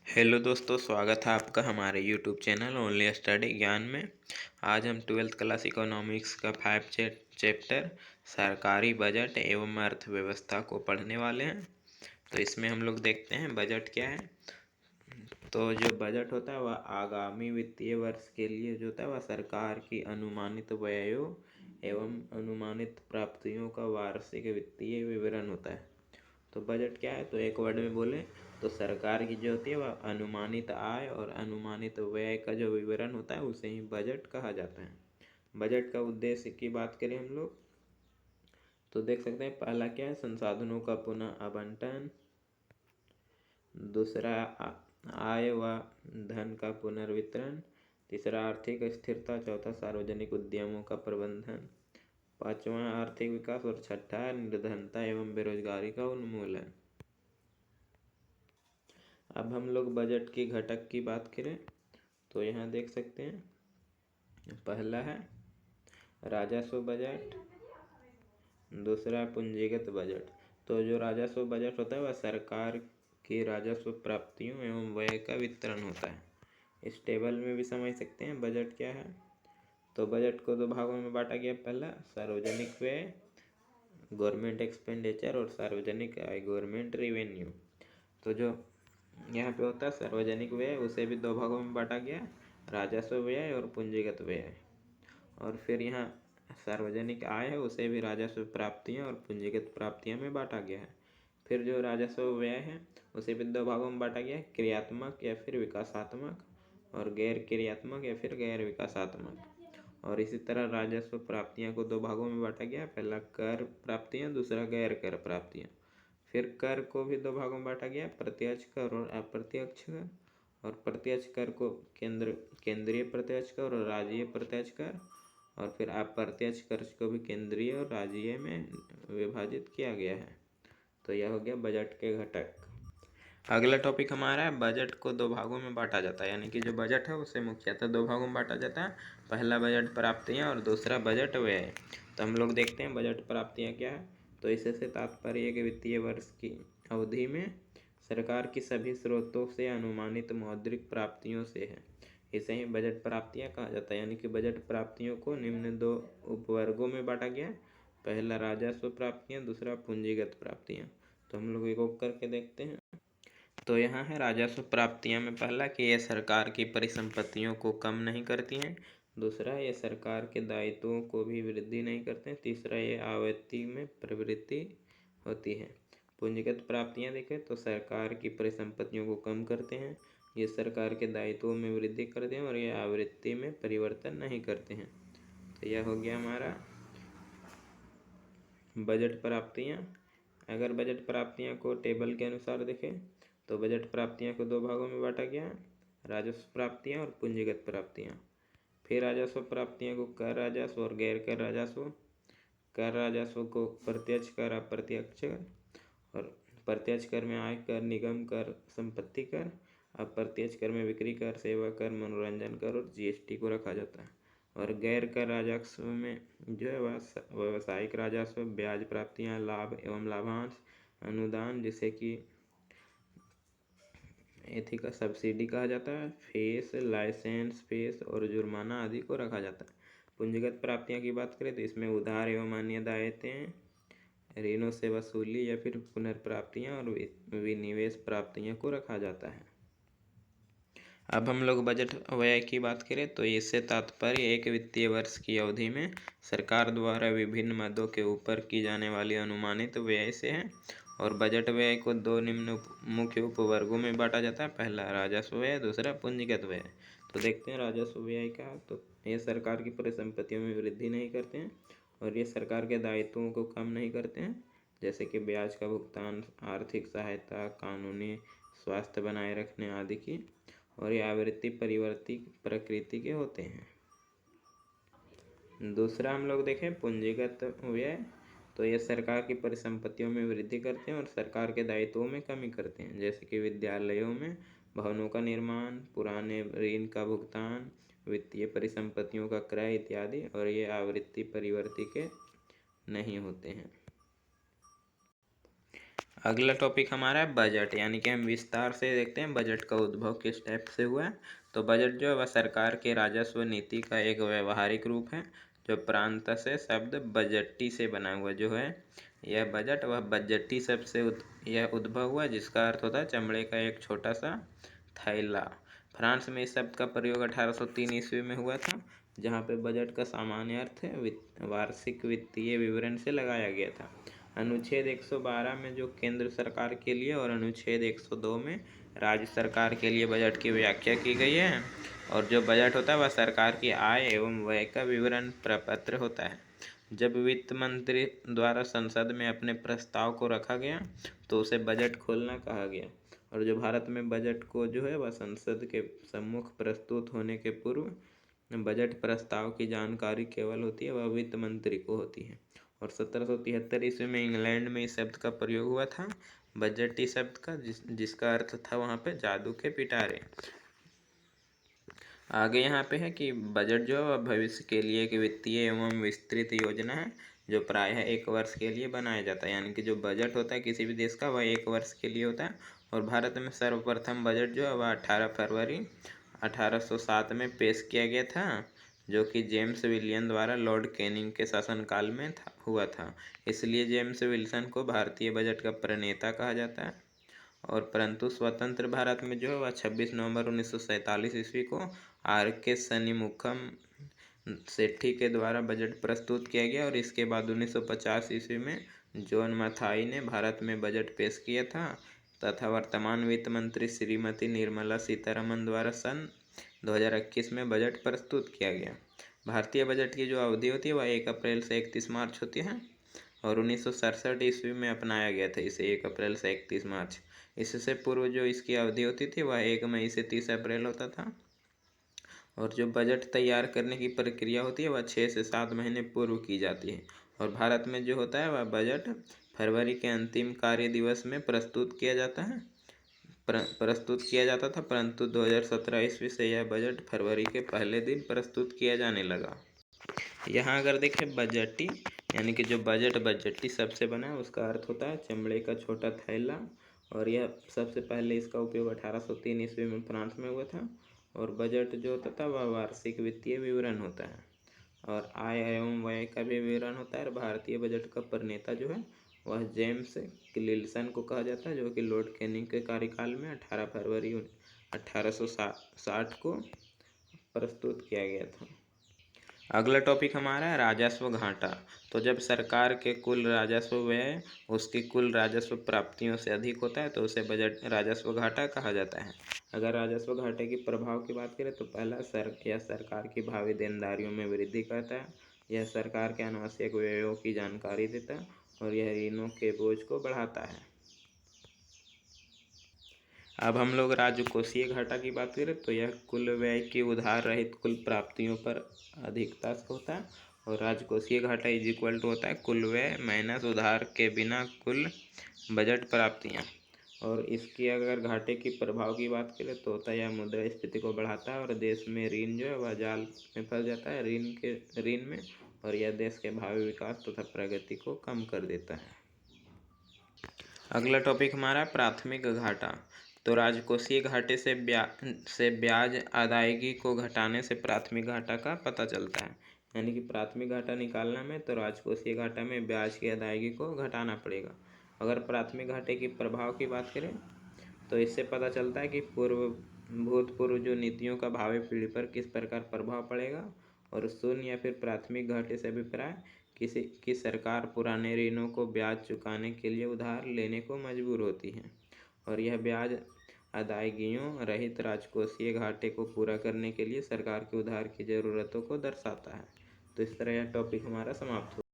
Hello दोस्तों, स्वागत है आपका हमारे यूट्यूब चैनल ओनली स्टडी ज्ञान में। आज हम 12th क्लास इकोनॉमिक्स का 5 चैप्टर सरकारी बजट एवं अर्थव्यवस्था को पढ़ने वाले हैं। तो इसमें हम लोग देखते हैं बजट क्या है। तो जो बजट होता है वह आगामी वित्तीय वर्ष के लिए जो होता है वह सरकार की अनुमानित व्ययों एवं अनुमानित प्राप्तियों का वार्षिक वित्तीय विवरण होता है। तो बजट क्या है, तो एक वर्ड में बोले तो सरकार की जो होती है वह अनुमानित आय और अनुमानित व्यय का जो विवरण होता है उसे ही बजट कहा जाता है। बजट का उद्देश्य की बात करें हम लोग तो देख सकते हैं, पहला क्या है, संसाधनों का पुनः आवंटन। दूसरा आय व धन का पुनर्वितरण। तीसरा आर्थिक स्थिरता। चौथा सार्वजनिक उद्यमों का प्रबंधन। पांचवा आर्थिक विकास और छठा निर्धनता एवं बेरोजगारी का उन्मूलन। अब हम लोग बजट की घटक की बात करें तो यहाँ देख सकते हैं, पहला है राजस्व बजट, दूसरा पूंजीगत बजट। तो जो राजस्व बजट होता है वह सरकार की राजस्व प्राप्तियों एवं व्यय का वितरण होता है। इस टेबल में भी समझ सकते हैं बजट क्या है। तो बजट को दो भागों में बांटा गया, पहला सार्वजनिक व्यय गवर्नमेंट एक्सपेंडिचर और सार्वजनिक आय गवर्नमेंट रेवेन्यू। तो जो यहाँ पे होता है सार्वजनिक व्यय उसे भी दो भागों में बांटा गया, राजस्व व्यय और पूंजीगत व्यय। और फिर यहाँ सार्वजनिक आय है उसे भी राजस्व प्राप्तियाँ और पूंजीगत प्राप्तियाँ में बांटा गया है। फिर जो राजस्व व्यय है उसे भी दो भागों में बांटा गया है, क्रियात्मक या फिर विकासात्मक और गैर क्रियात्मक या फिर गैर विकासात्मक। और इसी तरह राजस्व प्राप्तियाँ को दो भागों में बांटा गया, पहला कर प्राप्तियाँ, दूसरा गैर कर प्राप्तियाँ। फिर कर को भी दो भागों में बांटा गया, प्रत्यक्ष कर और अप्रत्यक्ष कर। और प्रत्यक्ष कर को केंद्रीय प्रत्यक्ष कर और राज्यीय प्रत्यक्ष कर। और फिर अप्रत्यक्ष कर को भी केंद्रीय और राज्यीय में विभाजित किया गया है। तो यह हो गया बजट के घटक। अगला टॉपिक हमारा है बजट को दो भागों में बांटा जाता है, यानी कि जो बजट है उसे मुख्यतः दो भागों में बांटा जाता है, पहला बजट प्राप्तियाँ और दूसरा बजट व्यय। तो हम लोग देखते हैं बजट प्राप्तियाँ क्या है। तो इससे तात्पर्य है कि वित्तीय वर्ष की अवधि में सरकार की सभी स्रोतों से अनुमानित मौद्रिक प्राप्तियों से है, इसे ही बजट प्राप्तियाँ कहा जाता है। यानी कि बजट प्राप्तियों को निम्न दो उपवर्गों में बांटा गया, पहला राजस्व प्राप्तियाँ, दूसरा पूंजीगत प्राप्तियाँ। तो हम लोग एक करके देखते हैं। तो यहाँ है राजस्व प्राप्तियाँ में पहला कि ये सरकार की परिसंपत्तियों को कम नहीं करती हैं, दूसरा ये सरकार के दायित्वों को भी वृद्धि नहीं करते हैं, तीसरा ये आवृत्ति में प्रवृत्ति होती है। पूंजीगत प्राप्तियाँ देखें तो सरकार की परिसंपत्तियों को कम करते हैं, ये सरकार के दायित्वों में वृद्धि करते हैं और ये आवृत्ति में परिवर्तन नहीं करते हैं। तो यह हो गया हमारा बजट प्राप्तियाँ। अगर बजट प्राप्तियाँ को टेबल के अनुसार देखें तो बजट प्राप्तियाँ को दो भागों में बांटा गया, राजस्व प्राप्तियाँ और पूंजीगत प्राप्तियाँ। फिर राजस्व प्राप्तियाँ को कर राजस्व और गैर कर राजस्व। कर राजस्व को प्रत्यक्ष कर, अप्रत्यक्ष कर। और प्रत्यक्ष कर में आय कर, निगम कर, संपत्ति कर। अप्रत्यक्ष कर में बिक्री कर, सेवा कर, मनोरंजन कर और जीएसटी को रखा जाता है। और गैर कर राजस्व में जो है वह व्यावसायिक राजस्व, ब्याज प्राप्तियाँ, लाभ एवं लाभांश, अनुदान जिसे कि एथिकल सब्सिडी कहा जाता है, फीस, लाइसेंस फीस और जुर्माना आदि को रखा जाता है। पूंजीगत प्राप्तियाँ की बात करें तो इसमें उधार एवं अन्य दायित्वें, ऋणों से वसूली या फिर पुनर्प्राप्तियाँ और विनिवेश प्राप्तियों को रखा जाता है। अब हम लोग बजट व्यय की बात करें तो इससे तात्पर्य एक वित्तीय वर्ष की अवधि में सरकार द्वारा विभिन्न मदों के ऊपर की जाने वाली अनुमानित व्यय से है। और बजट व्यय को दो निम्न मुख्य उपवर्गों में बांटा जाता है, पहला राजस्व व्यय, दूसरा पूंजीगत व्यय। तो देखते हैं राजस्व व्यय का, तो ये सरकार की परिसंपत्तियों में वृद्धि नहीं करते हैं और ये सरकार के दायित्वों को कम नहीं करते हैं, जैसे कि ब्याज का भुगतान, आर्थिक सहायता, कानूनी स्वास्थ्य बनाए रखने आदि की। और ये आवृत्ति परिवर्ती प्रकृति के होते हैं। दूसरा हम लोग देखें पूंजीगत व्यय, तो ये सरकार की परिसंपत्तियों में वृद्धि करते हैं और सरकार के दायित्वों में कमी करते हैं, जैसे कि विद्यालयों में भवनों का निर्माण, पुराने ऋण का भुगतान, वित्तीय परिसंपत्तियों का क्रय इत्यादि। और ये आवृत्ति परिवर्ती के नहीं होते हैं। अगला टॉपिक हमारा है बजट, यानी कि हम विस्तार से देखते हैं बजट का उद्भव किस टाइप से हुआ है। तो बजट जो है वह सरकार के राजस्व नीति का एक व्यवहारिक रूप है जो प्रांत से शब्द बजटी से बना हुआ जो है। यह बजट वह बजटी शब्द से यह उद्भव हुआ जिसका अर्थ होता है चमड़े का एक छोटा सा थैला। फ्रांस में इस शब्द का प्रयोग 1803 ईस्वी में हुआ था, जहाँ पे बजट का सामान्य अर्थ है वार्षिक वित्तीय विवरण से लगाया गया था। अनुच्छेद 112 में जो केंद्र सरकार के लिए और अनुच्छेद 102 में राज्य सरकार के लिए बजट की व्याख्या की गई है। और जो बजट होता है वह सरकार की आय एवं व्यय का विवरण प्रपत्र होता है। जब वित्त मंत्री द्वारा संसद में अपने प्रस्ताव को रखा गया तो उसे बजट खोलना कहा गया। और जो भारत में बजट को जो है वह संसद के सम्मुख प्रस्तुत होने के पूर्व बजट प्रस्ताव की जानकारी केवल होती है वह वित्त मंत्री को होती है। और 1773 ईस्वी में इंग्लैंड में इस शब्द का प्रयोग हुआ था बजटी शब्द का, जिसका अर्थ था वहाँ पे जादू के पिटारे। आगे यहाँ पे है कि बजट जो है वह भविष्य के लिए एक वित्तीय एवं विस्तृत योजना है जो प्रायः 1 वर्ष के लिए बनाया जाता है। यानी कि जो बजट होता है किसी भी देश का वह 1 वर्ष के लिए होता है। और भारत में सर्वप्रथम बजट जो है वह 18 फरवरी 1807 में पेश किया गया था, जो कि जेम्स विलियम द्वारा लॉर्ड कैनिंग के शासनकाल में हुआ था। इसलिए जेम्स विल्सन को भारतीय बजट का प्रणेता कहा जाता है। और परंतु स्वतंत्र भारत में जो है वह 26 नवंबर 1947 ईस्वी को RK शनिमुखम सेठी के द्वारा बजट प्रस्तुत किया गया। और इसके बाद 1950 ईस्वी में जॉन मथाई ने भारत में बजट पेश किया था तथा वर्तमान वित्त मंत्री श्रीमती निर्मला सीतारमन द्वारा सन 2021 में बजट प्रस्तुत किया गया। भारतीय बजट की जो अवधि होती है वह 1 अप्रैल से 31 मार्च होती है। और 1967 ईस्वी में अपनाया गया था इसे 1 अप्रैल से 31 मार्च। इससे पूर्व जो इसकी अवधि होती थी वह 1 मई से 30 अप्रैल होता था। और जो बजट तैयार करने की प्रक्रिया होती है वह 6 से 7 महीने पूर्व की जाती है। और भारत में जो होता है वह बजट फरवरी के अंतिम कार्य दिवस में प्रस्तुत किया जाता था, परंतु 2017 ईस्वी से यह बजट फरवरी के पहले दिन प्रस्तुत किया जाने लगा। यहाँ अगर देखें बजटी, यानी कि जो बजटी सबसे बना है उसका अर्थ होता है चमड़े का छोटा थैला। और यह सबसे पहले इसका उपयोग 1803 ईस्वी में फ्रांस में हुआ था। और बजट जो होता था वह वार्षिक वित्तीय विवरण होता है और आय एवं व्यय का भी विवरण होता है। और भारतीय बजट का प्रणेता जो है वह जेम्स विल्सन को कहा जाता है, जो कि लॉर्ड कैनिंग के कार्यकाल में 18 फरवरी 1860 को प्रस्तुत किया गया था। अगला टॉपिक हमारा है राजस्व घाटा। तो जब सरकार के कुल राजस्व व्यय उसकी कुल राजस्व प्राप्तियों से अधिक होता है तो उसे बजट राजस्व घाटा कहा जाता है। अगर राजस्व घाटे के प्रभाव की बात करें तो पहला यह सरकार की भावी देनदारियों में वृद्धि करता है। यह सरकार के अनावश्यक व्ययों की जानकारी देता है और यह ऋणों के बोझ को बढ़ाता है। अब हम लोग राजकोषीय घाटा की बात करें तो यह कुल व्यय की उधार रहित कुल प्राप्तियों पर अधिकता से होता है। और राजकोषीय घाटा इज इक्वल टू होता है कुल व्यय माइनस उधार के बिना कुल बजट प्राप्तियाँ। और इसकी अगर घाटे की प्रभाव की बात करें तो होता है यह मुद्रास्फीति को बढ़ाता है और देश में ऋण जो है वह जाल में फंस जाता है ऋण में। और यह देश के भावी विकास तथा प्रगति को कम कर देता है। अगला टॉपिक हमारा प्राथमिक घाटा। तो राजकोषीय घाटे से ब्याज अदायगी को घटाने से प्राथमिक घाटा का पता चलता है। यानी कि प्राथमिक घाटा निकालना में तो राजकोषीय घाटा में ब्याज की अदायगी को घटाना पड़ेगा। अगर प्राथमिक घाटे की प्रभाव की बात करें तो इससे पता चलता है कि भूतपूर्व जो नीतियों का भावी पीढ़ी पर किस प्रकार प्रभाव पड़ेगा। और शून्य या फिर प्राथमिक घाटे से अभिप्राय किसी की सरकार पुराने ऋणों को ब्याज चुकाने के लिए उधार लेने को मजबूर होती है। और यह ब्याज अदायगियों रहित राजकोषीय घाटे को पूरा करने के लिए सरकार के उधार की ज़रूरतों को दर्शाता है। तो इस तरह यह टॉपिक हमारा समाप्त हो